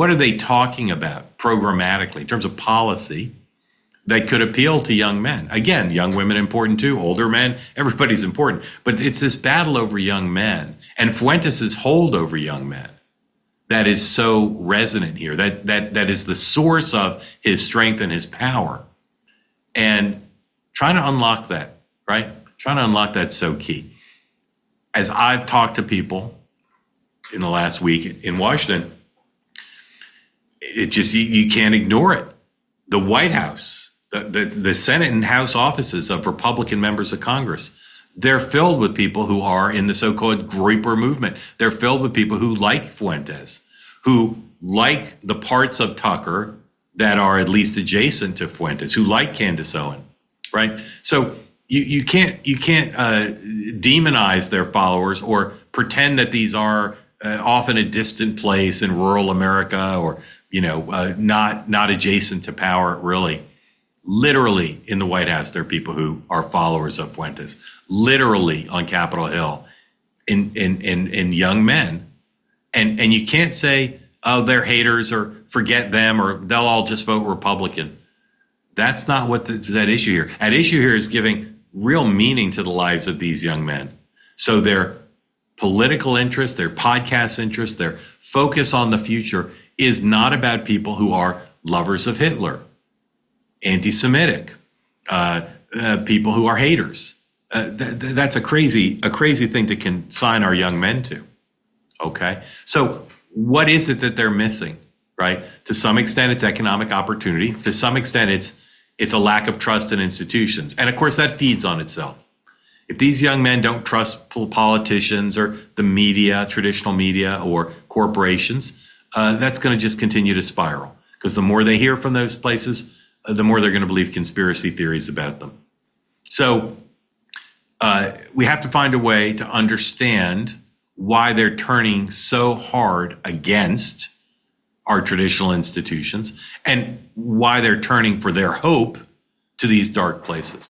what are they talking about programmatically in terms of policy that could appeal to young men? Again, young women important too, older men, everybody's important. But it's this battle over young men and Fuentes' hold over young men that is so resonant here, that is the source of his strength and his power. And trying to unlock that, right? Trying to unlock that's so key. As I've talked to people in the last week in Washington, it just, you can't ignore it. The White House, the Senate and House offices of Republican members of Congress, they're filled with people who are in the so-called Groyper movement. They're filled with people who like Fuentes, who like the parts of Tucker that are at least adjacent to Fuentes, who like Candace Owen, right? So you can't demonize their followers or pretend that these are off in a distant place in rural America or not adjacent to power. Really, literally in the White House, there are people who are followers of Fuentes. Literally on Capitol Hill, in young men, and you can't say, oh, they're haters or forget them or they'll all just vote Republican. That's not what that issue here. At issue here is giving real meaning to the lives of these young men. So their political interest, their podcast interest, their focus on the future is not about people who are lovers of Hitler, anti-Semitic, people who are haters. That's a crazy thing to consign our young men to. Okay, so what is it that they're missing, right? To some extent, it's economic opportunity. To some extent, it's a lack of trust in institutions, and of course, that feeds on itself. If these young men don't trust politicians or the media, traditional media, or corporations, that's going to just continue to spiral. Because the more they hear from those places, the more they're going to believe conspiracy theories about them. So we have to find a way to understand why they're turning so hard against our traditional institutions and why they're turning for their hope to these dark places.